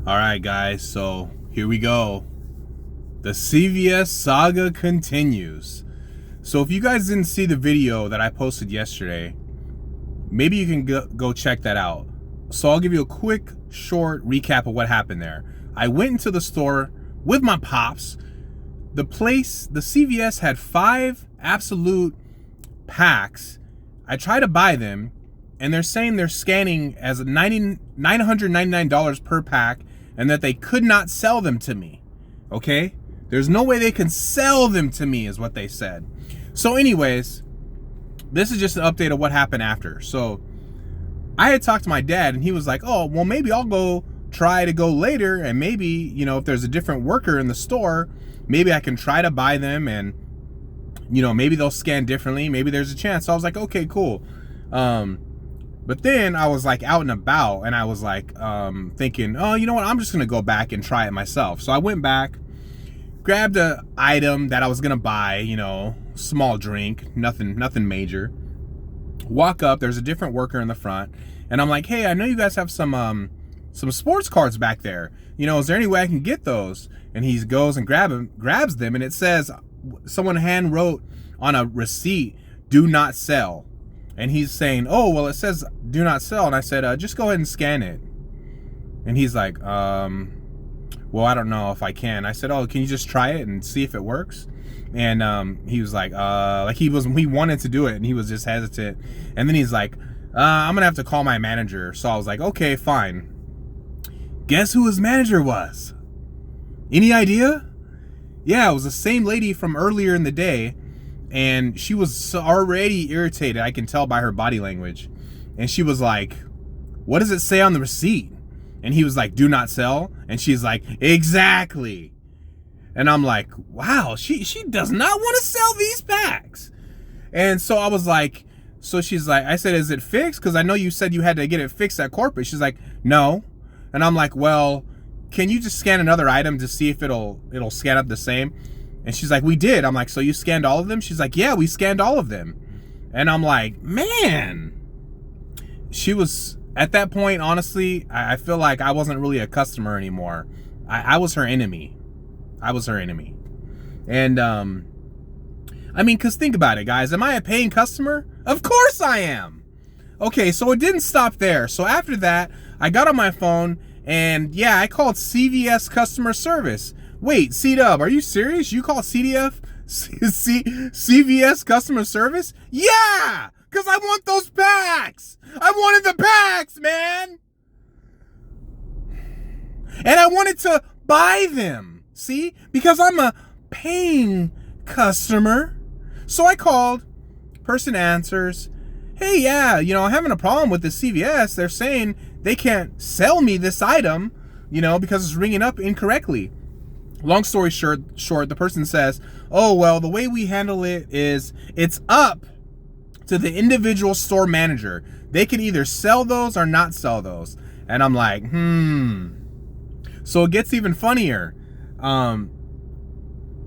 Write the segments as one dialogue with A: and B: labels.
A: All right, guys, so here we go. The CVS saga continues. So if you guys didn't see the video that I posted yesterday, maybe you can go check that out. So I'll give you a quick, short recap of what happened there. I went into the store with my pops. The CVS had 5 absolute packs. I tried to buy them, and they're saying they're scanning as $999 per pack, and that they could not sell them to me. Okay? There's no way they can sell them to me, is what they said. So anyways, this is just an update of what happened after. So I had talked to my dad, and he was like, oh, well, maybe I'll try to go later, and maybe, you know, if there's a different worker in the store, maybe I can try to buy them, and, you know, maybe they'll scan differently. Maybe there's a chance. So I was like, okay, cool. But then I was like out and about, and I was like thinking, oh, you know what? I'm just going to go back and try it myself. So I went back, grabbed an item that I was going to buy, you know, small drink, nothing major. Walk up, there's a different worker in the front, and I'm like, hey, I know you guys have some sports cards back there. You know, is there any way I can get those? And he goes and grabs them, and it says, someone hand wrote on a receipt, do not sell. And he's saying, oh, well, it says do not sell. And I said, just go ahead and scan it. And he's like, well, I don't know if I can. I said, oh, can you just try it and see if it works? And he was like he wanted to do it, and he was just hesitant. And then he's like, I'm gonna have to call my manager. So I was like, okay, fine. Guess who his manager was? Any idea? Yeah, it was the same lady from earlier in the day. And she was already irritated. I can tell by her body language. And she was like, what does it say on the receipt? And he was like, do not sell. And she's like, exactly. And I'm like, wow, she does not want to sell these packs. And so I was like, so she's like, I said, is it fixed? Because I know you said you had to get it fixed at corporate. She's like, no. And I'm like, well, can you just scan another item to see if it'll scan up the same? And she's like, we did. I'm like, so you scanned all of them? She's like, yeah, we scanned all of them. And I'm like, man. She was, at that point, honestly, I feel like I wasn't really a customer anymore. I was her enemy. I was her enemy. And, I mean, because think about it, guys. Am I a paying customer? Of course I am. Okay, so it didn't stop there. So after that, I got on my phone, and yeah, I called CVS customer service. Wait, CDub, are you serious? You call CVS customer service? Yeah, because I want those packs. I wanted the packs, man. And I wanted to buy them, see? Because I'm a paying customer. So I called, person answers, hey, yeah, you know, I'm having a problem with the CVS. They're saying they can't sell me this item, you know, because it's ringing up incorrectly. Long story short, the person says, oh, well, the way we handle it is it's up to the individual store manager. They can either sell those or not sell those. And I'm like, So it gets even funnier.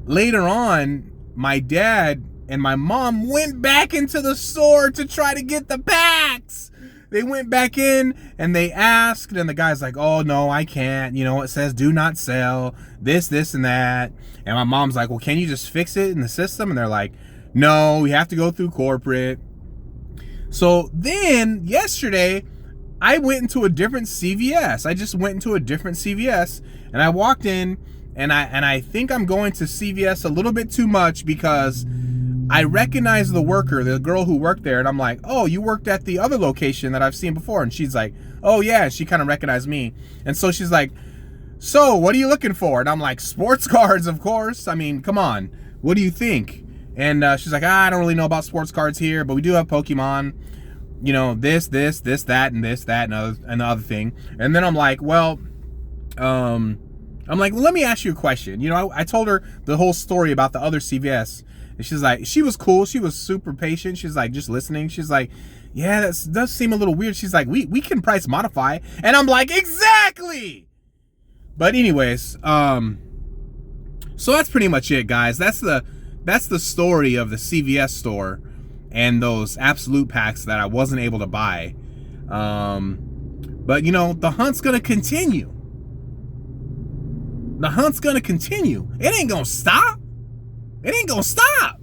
A: Later on, my dad and my mom went back into the store to try to get the packs. They went back in and they asked, and the guy's like, oh, no, I can't. You know, it says do not sell, this, and that. And my mom's like, well, can you just fix it in the system? And they're like, no, we have to go through corporate. So then yesterday, I went into a different CVS. I just went into a different CVS, and I walked in, and I think I'm going to CVS a little bit too much because I recognize the worker, the girl who worked there, and I'm like, oh, you worked at the other location that I've seen before. And she's like, oh, yeah. She kind of recognized me. And so she's like, so what are you looking for? And I'm like, sports cards, of course. I mean, come on. What do you think? And she's like, I don't really know about sports cards here, but we do have Pokemon. You know, this, that, and this, that, and the other thing. And then I'm like, well, let me ask you a question. You know, I told her the whole story about the other CVS. And she's like, she was cool. She was super patient. She's like, just listening. She's like, yeah, that does seem a little weird. She's like, we can price modify. And I'm like, exactly. But anyways, so that's pretty much it, guys. That's the story of the CVS store and those absolute packs that I wasn't able to buy. But you know, the hunt's gonna continue. The hunt's gonna continue. It ain't gonna stop. It ain't gonna stop.